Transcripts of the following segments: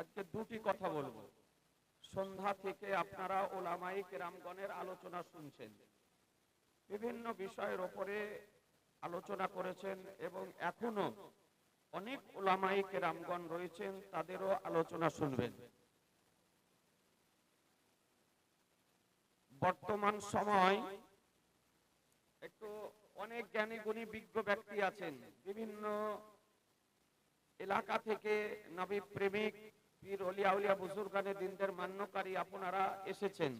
আজকে দুটি কথা বলবো। সন্ধ্যা থেকে আপনারা ওলামায়ে কেরামগণের আলোচনা শুনছেন, বিভিন্ন বিষয়ের ওপরে আলোচনা করেছেন এবং এখনো অনেক ওলামায়ে কেরামগণ রয়েছেন, তাদেরও আলোচনা শুনবেন। বর্তমান সময় একটু অনেক জ্ঞানী গুণী বিজ্ঞ ব্যক্তি আছেন, বিভিন্ন এলাকা থেকে নবী প্রেমিক পীর ওলিয়া উলিয়া বুজুর্গানে দিনদের মান্যকারী আপনারা এসেছেন।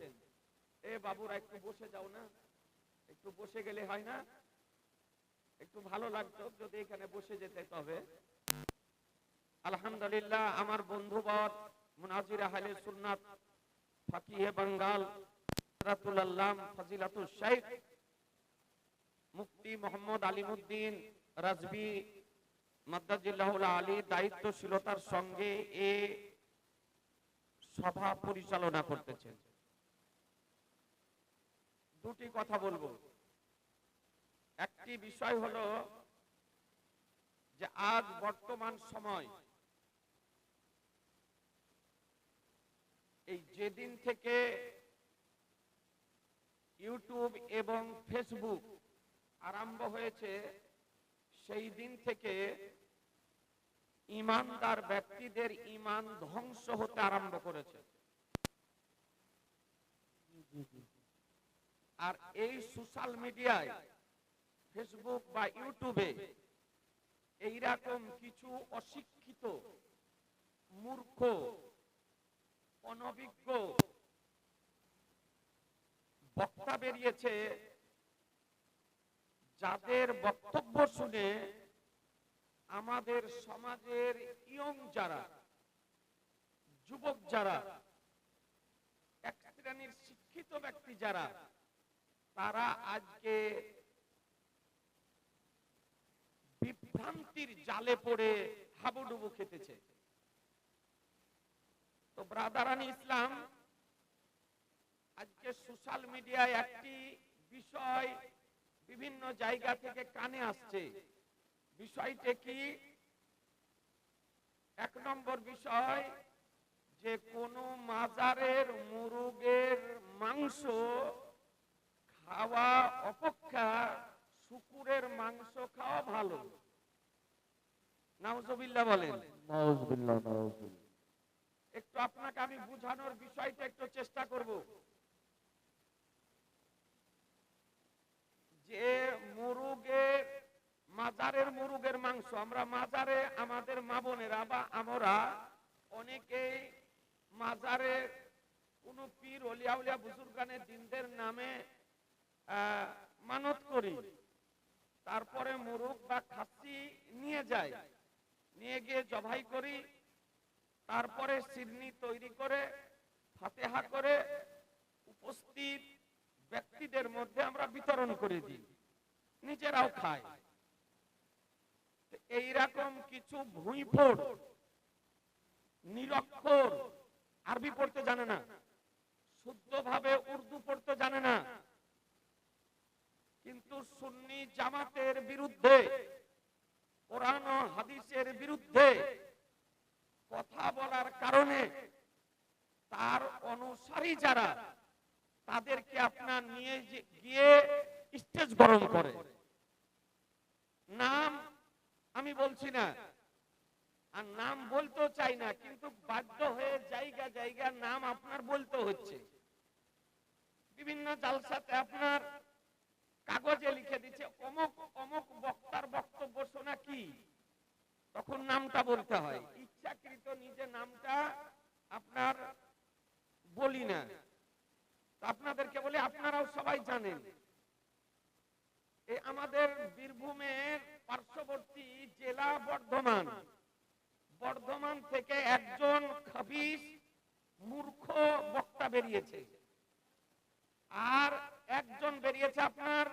এ বাবুরা একটু বসে যাও না, একটু বসে গেলে হয় না? একটু ভালো লাগতো যদি এখানে বসে যেতে। তবে আলহামদুলিল্লাহ, আমার বন্ধুবর মুনাজির আহলে সুন্নাত ফাকিহে বাঙ্গাল হযরতুল আল্লামা ফজিলাতুল শাইখ মুফতি মোহাম্মদ আলিমউদ্দিন রাজভী মাদ্দাজিল্লাহুল আলী দায়িত্বশীলতার সঙ্গে এ সভা পরিচালনা করতেছেন। দুটি কথা বলবো। একটি বিষয় হলো যে আজ বর্তমান সময়, এই যেদিন থেকে ইউটিউব এবং ফেসবুক আরম্ভ হয়েছে, সেই দিন থেকে ইমানদার ব্যক্তিদের ইমান ধ্বংস হতে আরম্ভ করেছে। আর এই সোশ্যাল মিডিয়ায়, ফেসবুক বা ইউটিউবে এইরকম কিছু অশিক্ষিত, মূর্খ, অনভিজ্ঞ বক্তা বেরিয়েছে, যাদের বক্তব্য শুনে আমাদের সমাজের ইয়ং যারা, যুবক যারা, এক শ্রেণীর শিক্ষিত ব্যক্তি যারা, তারা আজকে বিভ্রান্তির জালে পড়ে হাবুডুবু খেতেছে। তো ব্রাদারান ইসলাম, আজকে সোশ্যাল মিডিয়ায় একটি বিষয় বিভিন্ন জায়গা থেকে কানে আসছে। বিষয়টা কি? এক নম্বর বিষয়, যে কোন মাজারের মুরগের মাংস খাওয়া অপেক্ষা শুকুরের মাংস খাওয়া ভালো। নাউজুবিল্লাহ বলেন। নাউজুবিল্লাহ, নাউজুবিল্লাহ। একটু আপনাকে আমি বুঝানোর বিষয়টা একটু চেষ্টা করব। যে মুরগের, মাজারের মুরগের মাংস, আমরা মাজারে আমাদের মা বোনেরা বা আমরা অনেকেই মাজারে কোন পীর ওলিয়া উলিয়া বুজুর্গানের দিনদের নামে মানত করি, তারপরে মুরগ বা খাসি নিয়ে যাই, নিয়ে গিয়ে জবাই করি, তারপরে সিরনি তৈরি করে ফাতেহা করে উপস্থিত ব্যক্তিদের মধ্যে আমরা বিতরণ করে দিই, নিজেরাও খাই। এইরকম কিছু ভুঁইফোড়, নিরক্ষর, আরবি পড়তে জানে না, শুদ্ধভাবে উর্দু পড়তে জানে না, কিন্তু সুন্নি জামাতের বিরুদ্ধে, কোরআন ও হাদিসের বিরুদ্ধে কথা বলার কারণে তার অনুসারী যারা, তাদেরকে আপনার নিয়ে গিয়ে স্টেজ গরম করে। নাম আমি বলছি না, আর নাম বলতেও চাই না, কিন্তু বাধ্য হয়ে জায়গা জায়গা নাম আপনার বলতে হচ্ছে। বিভিন্ন জালসাতে আপনার কাগজে লিখে দিচ্ছে অমুক অমুক বক্তার বক্তব্য শোনা কি, তখন নামটা বলতে হয়। ইচ্ছাকৃত নিজে নামটা আপনার বলি না। আপনাদেরকে বলে, আপনারাও সবাই জানেন, এই আমাদের বীরভূমের পার্শ্ববর্তী জেলা বর্ধমান, বর্ধমান থেকে একজন খবিস মূর্খ বক্তা বেরিয়েছে, আর একজন বেরিয়েছে আপনার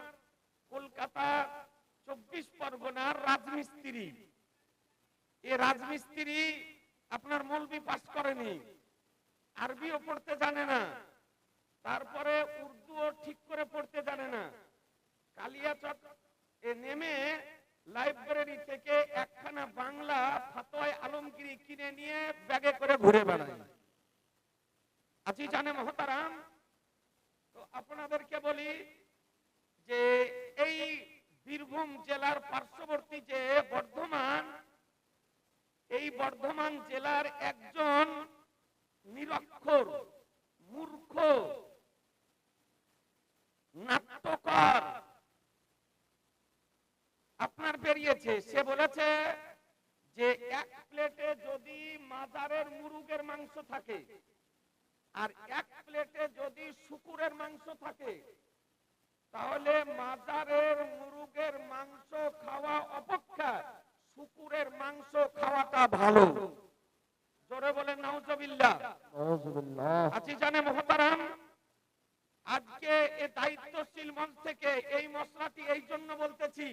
কলকাতা 24 পরগনার রাজমিস্ত্রি। এই রাজমিস্ত্রি আপনার মৌলবি পাস করেনি, আরবিও পড়তে জানে না, তারপরে উর্দুও ঠিক করে পড়তে জানে না। কালিয়াচক নেমে লাইব্রেরি থেকে একখানা বাংলা ফাতোয়ায়ে আলমগীরি কিনে নিয়ে ব্যাগে করে ঘুরে বেড়ায়। আজি জানে মহতারাম, তো আপনাদেরকে বলি যে এই বীরভূম জেলার পার্শ্ববর্তী যে বর্ধমান, এই বর্ধমান জেলার একজন নিরক্ষর মূর্খ নাট্যকার আপনার বেরিয়েছে। সে বলেছে যে এক প্লেটে যদি মাজারের মুরগের মাংস থাকে আর এক প্লেটে যদি শুকুরের মাংস থাকে, তাহলে মাজারের মুরগের মাংস খাওয়া অপেক্ষা শুকুরের মাংস খাওয়াটা ভালো। জোরে বলেন নাউজুবিল্লাহ। আজি জানে মহতারাম, আজকে এই দায়িত্বশীল মঞ্চ থেকে এই মশলাটি এই জন্য বলতেছি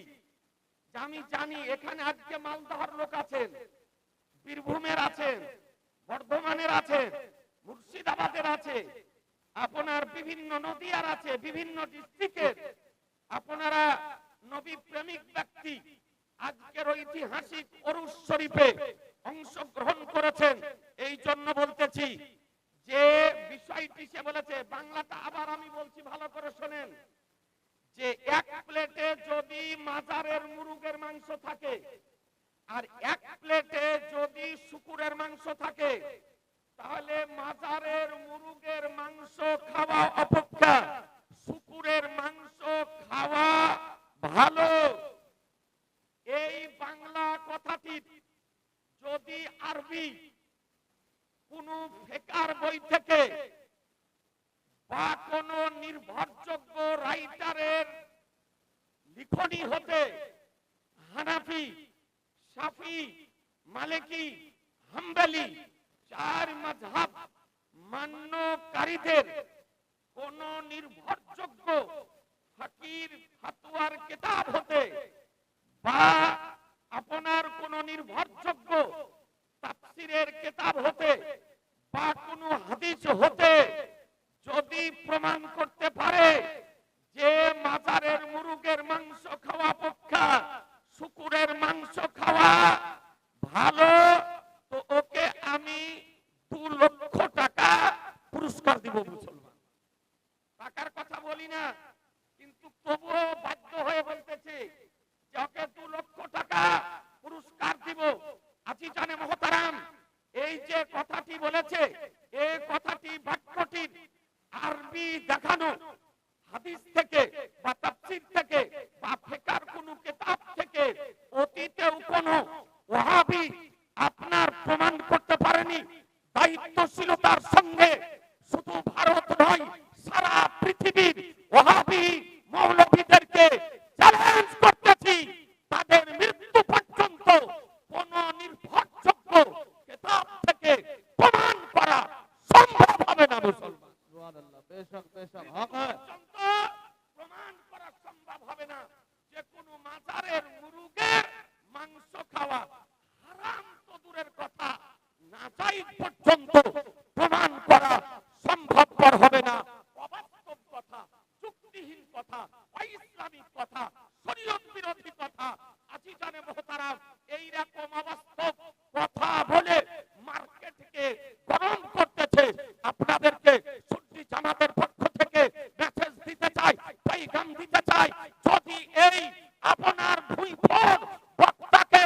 যে আমি জানি এখানে আজকে মালদহের লোক আছেন, বীরভূমের আছেন, বর্ধমানের আছেন, মুর্শিদাবাদের আছে, আপনার বিভিন্ন নদিয়ার আছে, বিভিন্ন ডিস্ট্রিক্টের আপনারা নবী প্রেমিক ব্যক্তি আজকের ঐতিহাসিক ওরস শরীফে অংশগ্রহণ করেছেন। এই জন্য বলতেছি যে বিষয়টি সে বলেছে, বাংলাটা আবার আমি বলছি ভালো করে শোনেন, যে এক প্লেটে যদি মাজারের মুরগের মাংস থাকে আর এক প্লেটে যদি শুকুরের মাংস থাকে, তাহলে মাজারের মুরগের মাংস খাওয়া অপেক্ষা শুকুরের মাংস খাওয়া ভালো। এই বাংলা কথাটি যদি আরবি কোন ফিকহের বই থেকে বা কোন নির্ভরযোগ্য রাইটারের লিখনি হতে হানাফি, শাফি, মালিকি, হাম্বলি চার মাযহাব মান্যকারীদের কোন নির্ভরযোগ্য ফকির ফতোয়ার কিতাব হতে বা আপনার কোন নির্ভরযোগ্য তাফসীরের কিতাব হতে বা কোন হাদিস হতে যদি প্রমাণ করতে পারে যে মাজারের মুরগের মাংস খাওয়া অপেক্ষা শুকুরের মাংস খাওয়া ভালো, তো ওকে আমি 2 লক্ষ টাকা পুরস্কার দিব। মুসলমান টাকার কথা বলি না, কিন্তু তবুও বাধ্য হয়ে বলতেছে যে ওকে 2 লক্ষ টাকা পুরস্কার দিব। আজি জানে মহতারাম, এই যে কথাটি বলেছে, এই কথাটি বাক্যটির আরবি দেখানো হাদিস থেকে বা তাফসীর থেকে বা ফিকহের কোন কিতাব থেকে অতীতেও কোন ওয়াহাবি আপনার প্রমাণ করতে পারেনি। দায়িত্বশীলতার সঙ্গে শুধু ভারত নয়, সারা পৃথিবীর ওয়াহাবি মৌলভীদেরকে চ্যালেঞ্জ করতেছি, তাদের মৃত্যু পর্যন্ত কোন নির্ভরযোগ্য কিতাব থেকে প্রমাণ করা সম্ভব হবে না। মুসলমান প্রমাণ করা সম্ভব হবে না যে কোন মাজারের মুরগের মাংস খাওয়া হারাম তো দূরের কথা, নাজায়েজ পর্যন্ত প্রমাণ করা সম্ভবপর হবে না। অবাস্তব কথা, যুক্তিহীন কথা, অইসলামিক কথা, শরীয়ত বিরোধী কথা। আজি জানে মহতারাম, এই রকম অবাস্তব কথা বলে মার্কেটকে গরম করতেছে। আপনাদেরকে সুন্নি জামাতের পক্ষ থেকে মেসেজ দিতে চাই, পেগাম দিতে চাই, যদি এই আপনার ভুইফোর বক্তাকে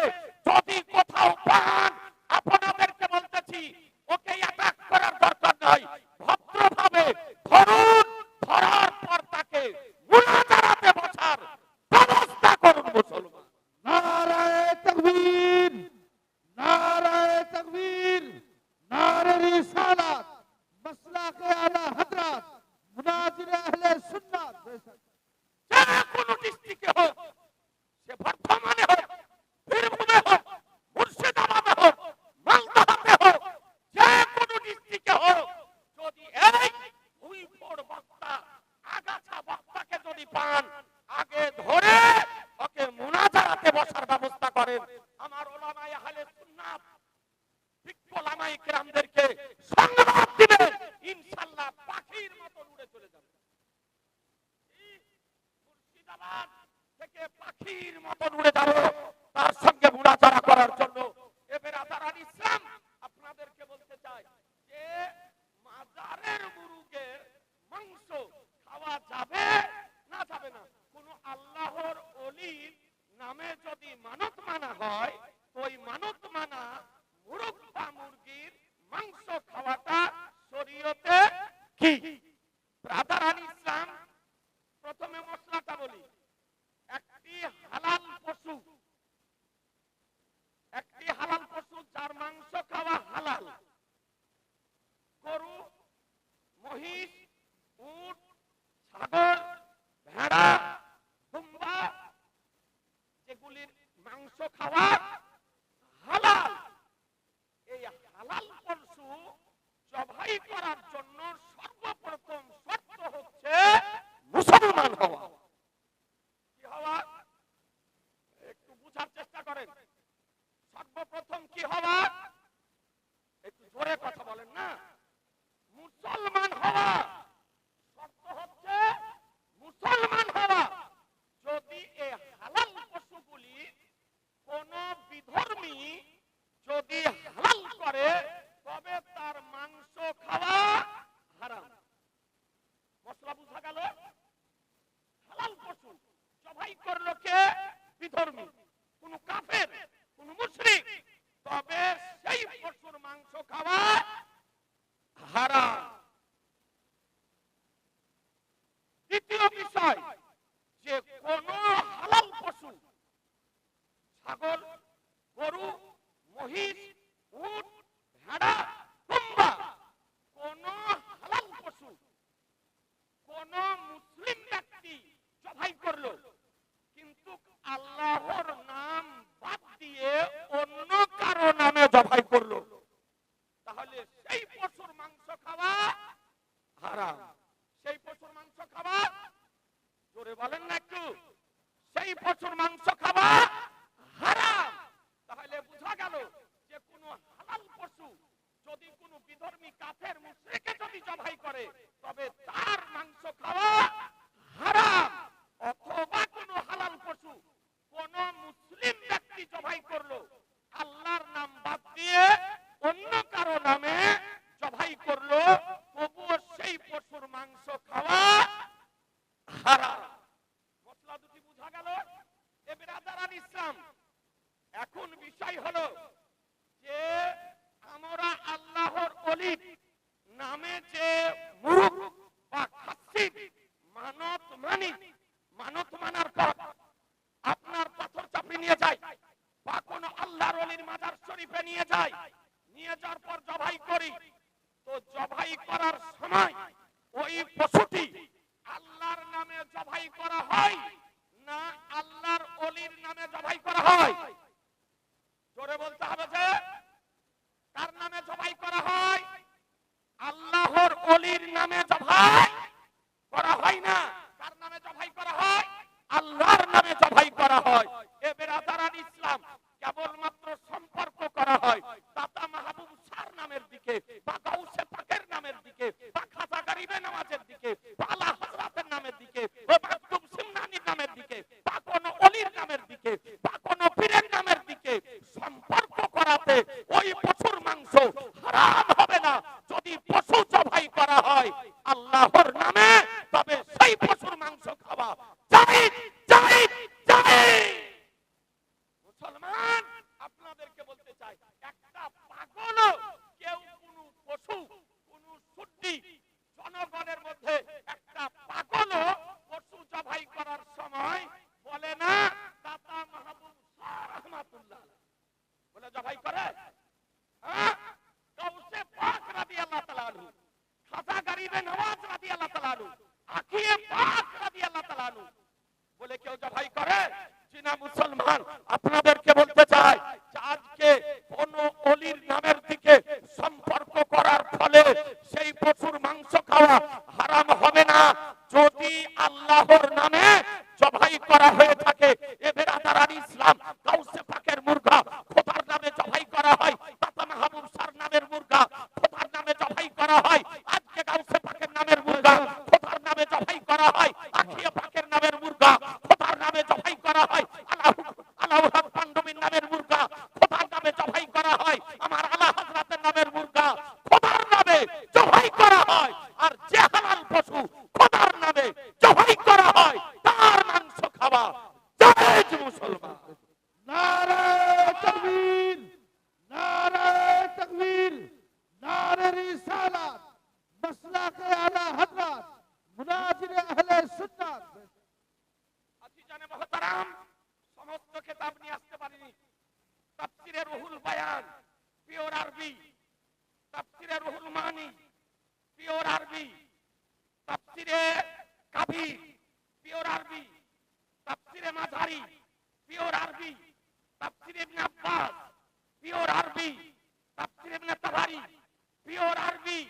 যদি কোথাও পান, আপনাদেরকে বলতেছি ওকে অ্যাটাক করার দরকার নাই, ভদ্রভাবে ধরুন, ধরার পর তাকে মুনাজারাতে বসার ব্যবস্থা করুন। মুসলমান নারায়ে তাকবীর, নারায়ে তাকবীর, নারে রিসালাত, মাসলাকে আলা হযরত মুনাজির আহলে সুন্নাত। যে কোনো ডিস্ট্রিক্টে হোক, সে বর্ধমানে হোক, বীরভূমে হোক, মুর্শিদাবাদে হোক, মালদাতে হোক, যে কোনো ডিস্ট্রিক্টে হোক, যদি এই ভুইফোড় বক্তা, আগাছা বক্তাকে যদি পান, আগে ধরে ওকে মুনাজারাতে বসার ব্যবস্থা করেন। আমার উলামায়ে আহলে সুন্নাত, বিজ্ঞ উলামায়ে কিরামদেরকে সঙ্গে কি? ব্রাদার ইসলাম, প্রথমে মশলাটা বলি। একটি হালাল পশু, একটি হালাল পশু যার মাংস খাওয়া হালাল, গরু, মহিষ, উট, ছাগল, ভেড়া, দুম্বা, যেগুলির মাংস খাওয়া হালাল। এই হালাল পশু জবাই করার জন্য সর্বপ্রথম শর্ত হচ্ছে মুসলমান হওয়া। কি হওয়া? একটু বুঝার চেষ্টা করেন। সর্বপ্রথম কি হওয়া? একটু জোরে কথা বলেন না। মুসলমান হওয়া। শর্ত হচ্ছে মুসলমান হওয়া। যদি এই হালাল পশুগুলি কোন বিধর্মী যদি হালাল করে, তবে তার মাংস খাওয়া হারাম। মশলা বুঝা গেল? হালাল পশু জবাই করলো কে? বিধর্মী, কোন কাফের, কোন মুশরিক, তবে সেই পশুর মাংস খাওয়া হারাম। দ্বিতীয় বিষয়, যে কোন হালাল পশু, ছাগল, গরু, মহিষ, উট, ভেড়া, দুম্বা, কোন হালাল পশু কোন মুসলিম ব্যক্তি জবাই করলো, কিন্তু আল্লাহর নাম বাদ দিয়ে অন্য কারো নামে জবাই করলো, তাহলে সেই পশুর মাংস খাওয়া হারাম। সেই পশুর মাংস খাওয়া, জোরে বলেন না একটু, সেই পশুর মাংস খাওয়া হারাম। তাহলে বোঝা গেল যে কোন হালাল পশু যদি কোন বিধর্মী কাফের মুশরিকে যদি জবাই করে, তবে তার মাংস খাওয়া হারাম। অথবা কোন হালাল পশু কোন মুসলিম ব্যক্তি জবাই করলো, আল্লাহর নাম বাদ দিয়ে অন্য কারো নামে জবাই করলো, তবুও সেই পশুর মাংস খাওয়া হারাম। মশলা দুটি বোঝা গেল? এ ব্রাদারান ইসলাম, এখন বিষয় হলো যে আমরা আল্লাহর ওলি নামে যে মুরুগ বা খাসি মানত মানি, মানত মানার পর আপনার পাথর চাপড়ি নিয়ে যায় বা কোন আল্লাহর ওলির মাজার শরীফে নিয়ে যায়, নিয়ে যাওয়ার পর জবাই করি, তো জবাই করার সময় ওই পশুটি আল্লাহর নামে জবাই করা হয় না আল্লাহর ওলির নামে জবাই করা হয়? জোরে বলতে হবে। যে কার নামে জবাই করা হয়? আল্লাহর ওলির নামে জবাই করা হয় না। কার নামে জবাই করা হয়? আল্লাহর নামে জবাই করা হয়। এ বেরাদারান ইসলাম, কেবলমাত্র সম্পর্ক করা হয় দাতা মাহবুব শাহর নামের দিকে বা গাউসে পাকের নামের দিকে বা খাজা গরিবে নওয়াজের দিকে বা আলা হযরতের নামের দিকে বা মাকতুম সিমনানির নামের দিকে বা কোন ওলির নামের দিকে বা কোন পীরের নামের দিকে সম্পর্ক করাতে ওই পশুর মাংস হারাম হবে না। যদি পশু জবাই করা হয় আল্লাহর নামে, তবে সেই পশুর মাংস খাওয়া জায়েজ, জায়েজ, জায়েজ। মুসলমান, আপনাদেরকে বলতে চাই, একটা পাগল কেউ কোন পশু, কোন সুদ্দি জনগণের মধ্যে একটা পাগল পশু জবাই করার সময় বলে না দাতা মাহবুব শাহ রাহমাতুল্লাহ বলে জবাই করে? গাউসে পাক রাদিয়াল্লাহু তাআলা আনহু, খাজা গরিবে নওয়াজ রাদিয়াল্লাহু তাআলা আনহু, আখিয়ে পাক রাদিয়াল্লাহু তাআলা আনহু বলে কেউ জবাই করে? জিনা মুসলমান, আপনাদেরকে বলতে চাই যে আজকে কোন ওলির নামের দিকে সম্পর্ক করার ফলে সেই পশুর মাংস খাওয়া হারাম হবে না, যদি আল্লাহর নামে জবাই করা হয়ে থাকে। এ বেরাদারান ইসলাম, গাউসে পাকের মুরগা খোদার নামে জবাই করা হয়, দাতা মাহবুব শাহর নামের মুরগা খোদার নামে জবাই করা হয়। আজকে গাউসে পাকের নামের মুরগা খোদার নামে জবাই করা হয়, আখিয়া পাকের নামের মুরগা খোদার নামে জবাই করা হয়, আল্লাহু আল্লাহু পাক পান্ডবীর নামের মুরগা খোদার নামে জবাই করা হয়। তাফসিরে রুহুল বায়ান পিওর আরবি, তাফসিরে রুহুল মানি পিওর আরবি, তাফসিরে কাবির পিওর আরবি, তাফসিরে মাঝারি পিওর আরবি, তাফসিরে ইবনে আব্বাস পিওর আরবি, তাফসিরে ইবনে তাবারি পিওর আরবি,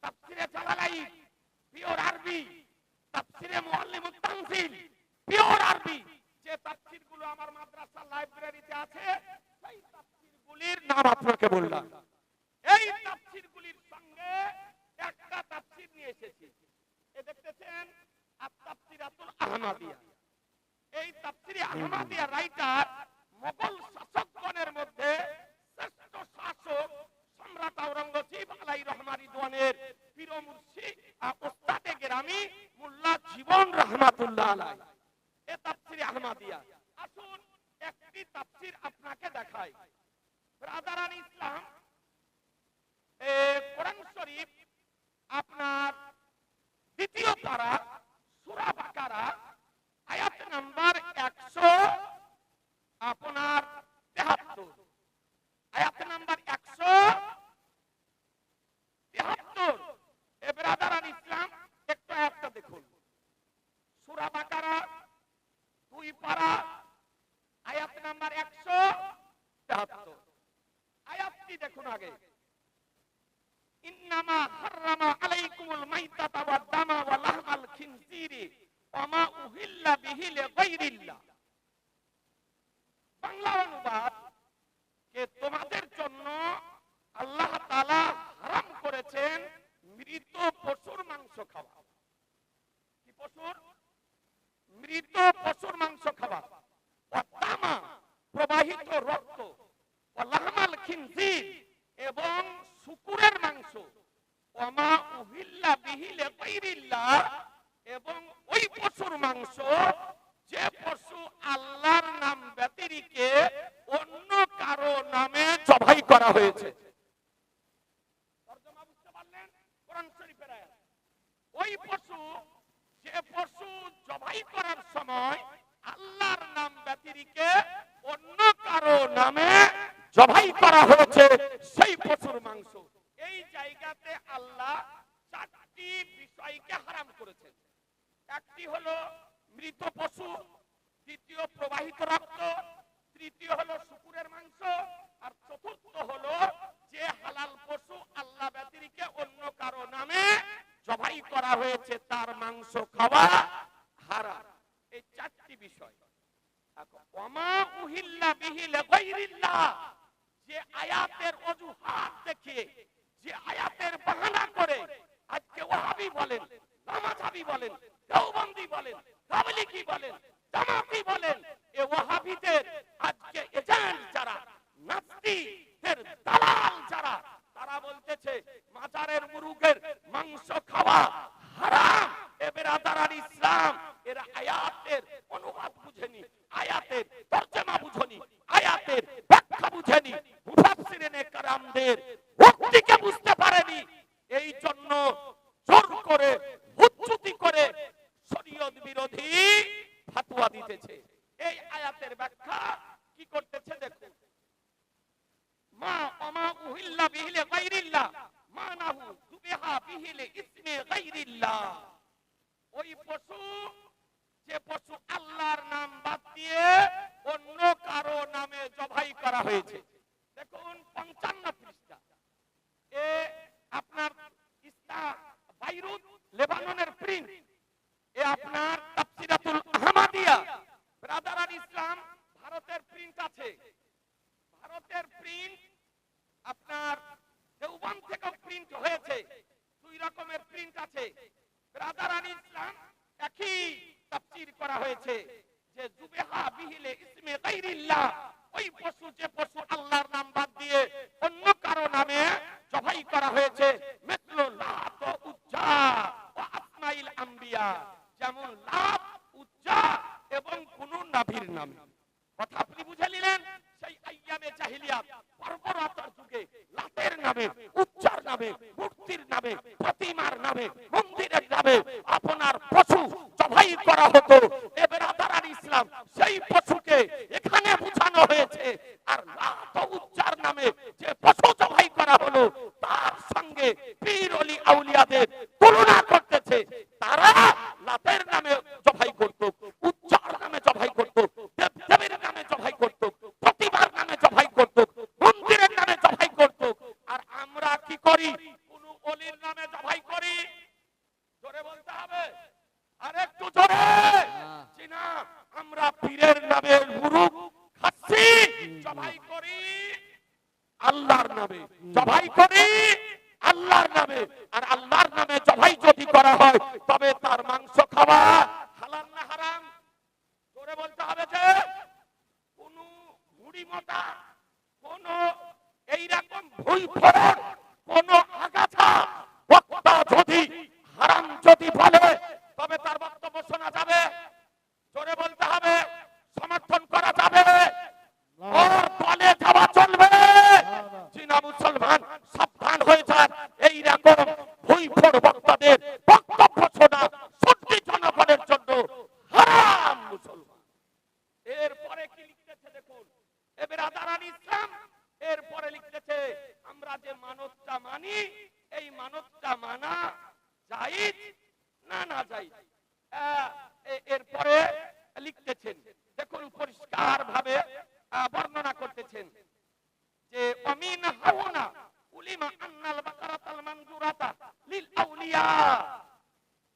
তাফসিরে জালালাইন পিওর আরবি, তাফসিরে মুআল্লিমুত তানজিল পিওর আরবি। যে তাফসিরগুলো আমার মাদ্রাসা লাইব্রেরিতে আছে সেই তাফসিরগুলির নাম আপনাকে বললাম। এই তাফসিরগুলির সঙ্গে একটা তাফসির নিয়ে এসেছি, এ দেখতেছেন আত-তাফসিরাতুল আহমাদিয়া। এই তাফসিরে আহমাদিয়া রাইটার মোগল শাসকগণের মধ্যে শ্রেষ্ঠ শাসক সম্রাট আওরঙ্গজেব আলাইহির রহমান রিদওয়ানের পীর ও মুর্শিদ ওস্তাদে গেরামি মোল্লা জীবন রাহমাতুল্লাহ আলাইহি। এই তাফসিরে আহমাদিয়া, আসুন একটি তাফসির আপনাকে দেখাই। ব্রাদারান ইসলাম, কোরআন শরীফ আপনার দ্বিতীয় পারা সূরা বাকারা আয়াত নাম্বার 173, আয়াত নাম্বার 173। এ ব্রাদারান ইসলাম একটু আয়াতটা দেখুন। সূরা বাকারা 2 পারা আয়াত নাম্বার 173, আয়াতটি দেখুন আগে। ইন্নামা হাররামা আলাইকুমুল মাইতাতা ওয়াদ দামা ওয়া লাহমাল খিনজিরি ওয়া মা উহিল্লা বিহি লিগাইরিল্লাহ। বাংলা অনুবাদ, যে তোমাদের জন্য আল্লাহ তাআলা হারাম করেছেন মৃত পশুর মাংস খাওয়া। কি পশুর? মৃত পশুর মাংস খাওয়া। ওয়া দামা প্রবাহিত রক্ত, ওয়া লাহমাল খিনজির এবং শুকুরের মাংস, ওয়া মা উহিল্লা বিহি লিগাইরিল্লাহ এবং ওই পশুর মাংস যে পশু আল্লাহর নাম ব্যতিরেকে অন্য কারো নামে জবাই করা হয়েছে। তরজমা বুঝতে পারলেন? কোরআন শরীফের আয়াত। ওই পশু, যে পশু জবাই করার সময় আল্লাহর নাম ব্যতিরেকে অন্য কারো নামে জবাই করা হয়েছে, সেই পশুর মাংস। এই জায়গাতে আল্লাহ 4টি বিষয়কে হারাম করেছেন। একটি হলো মৃত পশু, দ্বিতীয় প্রবাহিত রক্ত, তৃতীয় হলো শুকুরের মাংস, আর চতুর্থ হলো যে হালাল পশু আল্লাহ ব্যতিরেকে অন্য কারো নামে জবাই করা হয়েছে তার মাংস খাওয়া হারাম। এই 4টি বিষয়। ওয়া মা উহিল্লা বিহি লিগাইরিল্লাহ, যে আয়াতের অজুহাত দেখে, যে আয়াতের বাহানা করে আজকে ওয়াহাবি বলেন, নামাজি বলেন, দেওবন্দি বলেন, তাবলিগি বলেন, জামাতি বলেন, এ ওয়াহাবিদের আজকে এজেন্ট যারা, নাস্তিকদের দালাল যারা, তারা বলতেছে মাজারের মুরুগের মাংস খাওয়া হারাম। এ বেরাদারান ইসলাম, এরা আয়াতের অনুবাদ বুঝেনি, আয়াতের তরজমা বুঝেনি, আয়াতের ব্যাখ্যা বুঝেনি, মুফাসসিরিনে কেরামদের উক্তিকে বুঝতে পারেনি। এই জন্য জোর করে হুজ্জতি করে শরীয়ত বিরোধী ফতোয়া দিতেছে। এই আয়াতের ব্যাখ্যা কি করতেছে দেখুন। মা ওমা উহিল্লা বিহি লিগাইরিল্লাহ মানাহু যুবিহা বিহি লিইসমি গাইরিল্লাহ। ওই পশু, যে পশু আল্লাহর নাম বাদ দিয়ে অন্য কারো নামে জবাই করা হয়েছে। দেখুন 55 পৃষ্ঠা, এ আপনার ইস্তা বাইরুত লেবাননের প্রিন্ট, এ আপনার তাফসিরাতুল আহমাদিয়া। ব্রাদারান ইসলাম, ভারতের প্রিন্ট আছে, ভারতের প্রিন্ট আপনার দেওবন্দ থেকে প্রিন্ট হয়েছে, 2 রকমের প্রিন্ট আছে। ব্রাদারান ইসলাম একই তাফসীর করা হয়েছে যে যুবিহা বিহি লিইসমি গাইরিল্লাহ, ওই পশু, যে পশু আল্লাহর নাম বাদ দিয়ে অন্য কারো নামে জবাই করা হয়েছে, মিথলু লাত ও উজ্জা ও আসমাইল আম্বিয়া, যেমন লাত, উজ্জা এবং কোন নবীর নামে। কথা আপনি বুঝে নিলেন? সেই আইয়ামে জাহিলিয়াত, বর্বরতার যুগে লাতের নামে, উজ্জার নামে, মূর্তির নামে, প্রতিমার নামে, মন্দিরের নামে আপনার পশু জবাই করা হতো। এ বেরাদারান ইসলাম, সেই পশুকে এখানে বোঝানো হয়েছে। আর লাত ও আউলিয়াদের তুলনা করতেছে, তারা লাতের নামে জবাই করত, উজ্জার নামে জবাই করত, দেবদেবীর নামে জবাই করত, প্রতিমার নামে জবাই করত, মন্দিরের নামে জবাই করত। আর আমরা কি করি? কোন ওলির নামে জবাই করি। জোরে বলতে হবে, আর একটু জোরে। জি না, আমরা পীরের নামে মুরুগ খাচ্ছি, জবাই করি আল্লাহর নামে, জবাই করি আল্লাহর নামে। আর আল্লাহর নামে জবাই যদি করা হয় তবে তার মাংস খাওয়া হালাল না হারাম? জোরে বলতে হবে। যে কোন মুড়ি মোটা, কোন এইরকম ভুই ফোড়ন, কোন আগাছা বক্তা যদি হারাম যদি বলে তবে তার বক্তব্য শোনা যাবে? জোরে বলতে হবে, সমর্থন করা যাবে? ওর দলে যাওয়া চলবে? চীনা মুসলমান সাবধান হয়ে যান, এইরকম ভুইফোড় বক্তাদের বক্তব্য শোনা সত্যি জনগণের জন্য হারাম মুসলমান। এরপরে কি লিখতেছে দেখুন, এ বেরাদারান ইসলাম এরপরে লিখতেছে, আমরা যে মানতটা মানি, এই মানতটা মানা জায়েজ না না জায়েজ? এরপরে লিখতেছেন, দেখুন পরিষ্কার ভাবে বর্ণনা করতেছেন যে আমিন হাওনা উলিমা আন্নাল বাকারাতাল মানজুরাতা লিল আউলিয়া।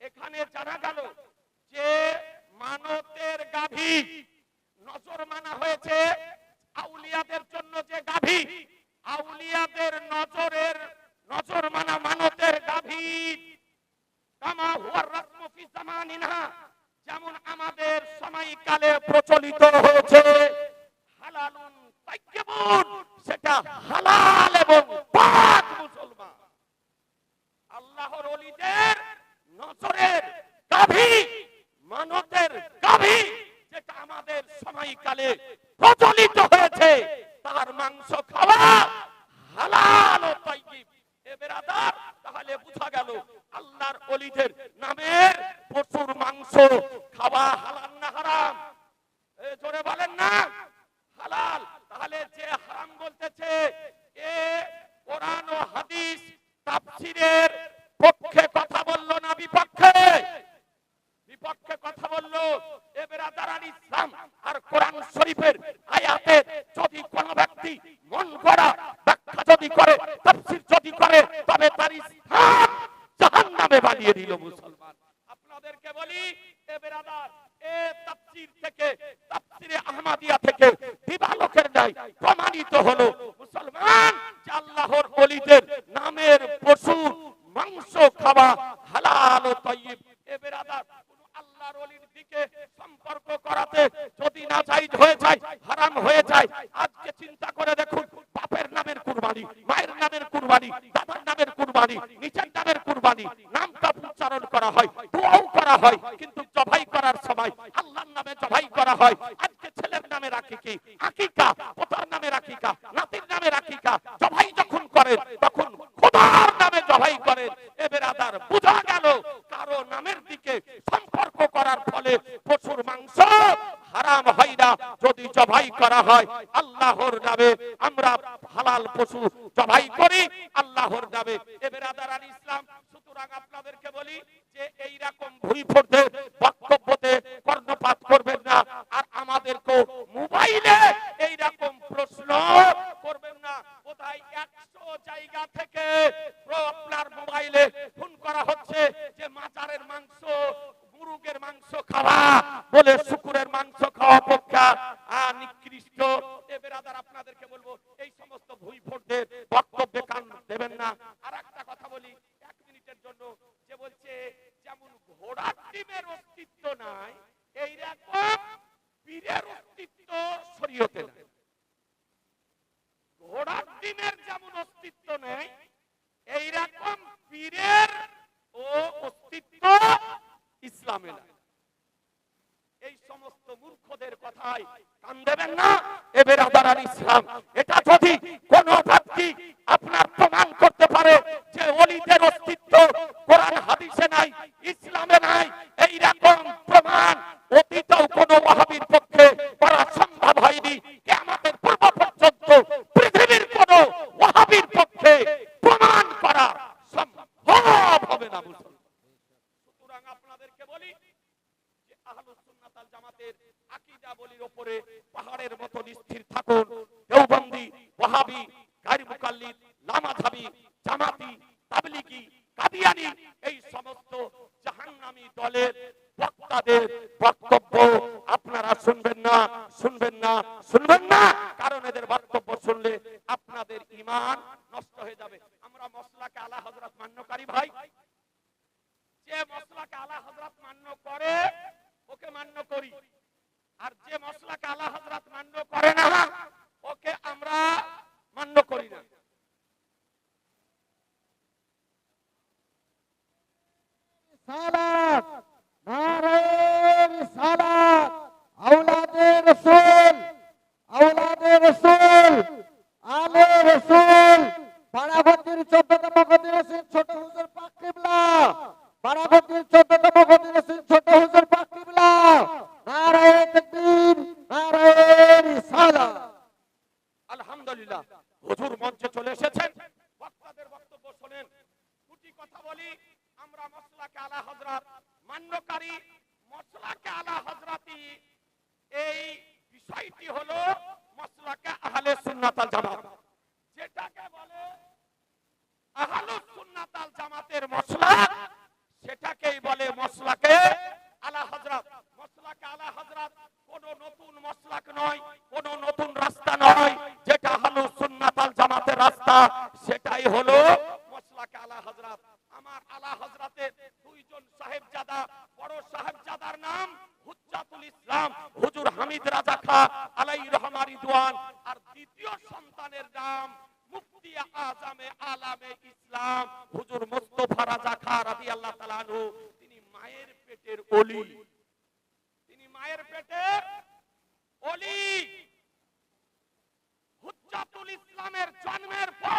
এখানে জানা গেল যে মানতের গাভী নজর মানা হয়েছে আউলিয়াদের জন্য। যে গাভী আউলিয়াদের নজর মানা মানতের গাভী, কামা হুয়া রাসমু ফি জামানিনা, যেমন আমাদের সময়কালে প্রচলিত হয়েছে। হালালুন তাইয়্যিবুন, সেটা হালাল এবং পাক মুসলমান। আল্লাহর ওলিদের নজরের গাভী, মানতের গাভী, যেটা আমাদের সময়কালে প্রচলিত হয়েছে, তার মাংস খাওয়া হালাল ও তাইয়্যিব। এ বেরাদার, তাহলে বোঝা গেল আল্লাহর ওলিদের নামের পশুর মাংস খাওয়া হালাল না হারাম? জোরে বলেন না, হালাল। তাহলে যে হারাম বলতেছে, এ কোরআন ও হাদিস তাফসীরের পক্ষে কথা বললো না বিপক্ষে? বিপক্ষে কথা বললো। এ বেরাদারান ইসলাম, আর কোরআন শরীফের আয়াতের যদি কোন ব্যক্তি মন গড়া ব্যাখ্যা যদি করে, তাফসীর যদি করে, তবে তার ইসলাম জাহান্নামে বানিয়ে দিল মুসলমান। আপনাদেরকে বলি, এ বেরাদার, এ তাফসীর থেকে, তাফসীরে আহমদিয়া থেকে দিবালোকের ন্যায় প্রমাণিত হলো মুসলমান যে আল্লাহর ওলিদের নামের পশু মাংস খাওয়া হালাল ও তাইয়্যিব। এ বেরাদার, কোন আল্লাহর ওলির দিকে সম্পর্ক করাতে যদি নাজায়েজ হয়ে যায়, হারাম হয়ে যায়, আজকে চিন্তা করে দেখুন, বাপের নামের কুরবানি, মায়ের নামের কুরবানি, দাদার নামের কুরবানি, নিজের নামের কুরবানি, নামটা উচ্চারণ করা হয়, দোয়াও করা হয়, কিন্তু জবাই করার সময় আল্লাহর নামে জবাই করা হয়। আজকে ছেলের নামে রাখি কি আকিকা, পোতার নামে রাখিকা, নাতির নামে রাখিকা, জবাই যখন করেন তখন খোদার নামে জবাই করেন। এ বেরাদার, বোঝা গেল কারো নামের দিকে সম্পর্ক করার ফলে পশুর মাংস হারাম হয় না যদি জবাই করা হয় আল্লাহর নামে। আমরা হালাল পশু জবাই করি আল্লাহর নামে। এ বেরাদারান ইসলাম, সুতরাং আপনাদেরকে বলি যে এইরকম ভুইফোড়দের বক্তব্যতে কর্ণপাত করবেন না। আর আমাদেরকে মোবাইলে এইরকম প্রশ্ন করবেন না। কোথায় 100 জায়গা থেকে আপনার মোবাইলে ফোন করা হচ্ছে যে মাজারের মাংস, মুরগের মাংস খাওয়া বলে শুকুরের মাংস খাওয়া অপেক্ষা নিকৃষ্ট। এ বেরাদার, আপনাদেরকে বলবো এই সমস্ত ভুইফোড়দের বক্তব্যে কান দেবেন না। আর একটা কথা বলি 1 মিনিটের জন্য, যে বলছে যেমন ঘোড়ার ডিমের অস্তিত্ব নাই, এইরকম পীরের অস্তিত্ব শরীয়তে নাই। ঘোড়ার ডিমের যেমন অস্তিত্ব নেই, এইরকম পীরের ও অস্তিত্ব ইসলামে নাই। এই সমস্ত মূর্খদের কথায় কান দেবেন না। এ বেরাদারান ইসলাম, এটা যদি কোন ব্যক্তি আপনার প্রমাণ করতে পারে যে ওলিদের অস্তিত্ব কোরআন হাদিসে নাই, ইসলামে নাই, এইরকম প্রমাণ অতীতেও কোন ওয়াহাবীর পক্ষে করা সম্ভব হয়নি। কিয়ামতের পূর্ব পর্যন্ত পৃথিবীর কোন ওয়াহাবীর পক্ষে প্রমাণ করা সম্ভব করে পাহাড়ের মতো স্থির থাকুন। দেওবন্দি, ওয়াহাবি, গায়র মুকাল্লিদ, লামাযহাবি, জামাতি, তাবলিগি, কাদিয়ানি এই সমস্ত জাহান্নামী দলের বক্তাদের বক্তব্য আপনারা শুনবেন না, শুনবেন না, শুনবেন না। কারণ এদের বক্তব্য শুনলে আপনাদের ঈমান নষ্ট হয়ে যাবে। আমরা মসলাকে আলা হযরত মান্যকারী ভাই, যে মসলাকে আলা হযরত মান্য করে ওকে মান্য করি, আর যে মসলাকে আলা হযরত মান্য করে না ওকে আমরা মান্য করি না। সালাত, নারায়ে রিসালাত, আওলাদে রাসূল, আওলাদে রাসূল, আলে রাসূল, বারাবতীর 14তম খতিব ছোট হুজুর পাক কিবলা, বারাবতীর 14তম খতিব ছোট হুজুর পাক কিবলা, নারায়ে তাকবীর, নারায়ে রিসালাত। আলহামদুলিল্লাহ, হুজুর মঞ্চে চলে এসেছেন, বক্তাদের বক্তব্য শুনেন। দুটি কথা বলি, আমরা মসলাকে আলা হযরত মান্যকারী, মসলাকে আলা হযরতি এই বিষয়টি হলো মসলাকে আহলে সুন্নাত ওয়াল জামাত। যেটাকে বলে আহলুস সুন্নাত ওয়াল জামাতের মসলাক, সেটাকেই বলে মসলাকে আলা হযরত। মসলাকে আলা হযরত কোন নতুন মসলাক নয়, কোন নতুন রাস্তা নয়। যেটা আহলুস সুন্নাত ওয়াল জামাতের রাস্তা সেটাই হলো মসলাকে আলা হযরত। আমার আলা হযরতের দুইজন সাহেবজাদা, বড় সাহেবজাদার নাম হুজ্জাতুল ইসলাম হুজুর হামিদ রাজা খাঁ আলাইহির রহমা রিদওয়ান, আর দ্বিতীয় সন্তানের নাম মুফতি আজমে আলামে ইসলাম হুজুর মুস্তাফা রাজা খাঁ রাদিয়াল্লাহু তাআলা আনহু। তিনি মায়ের পেটের ওলি, তিনি মায়ের পেটের ওলি। হুজ্জাতুল ইসলামের জন্মের পর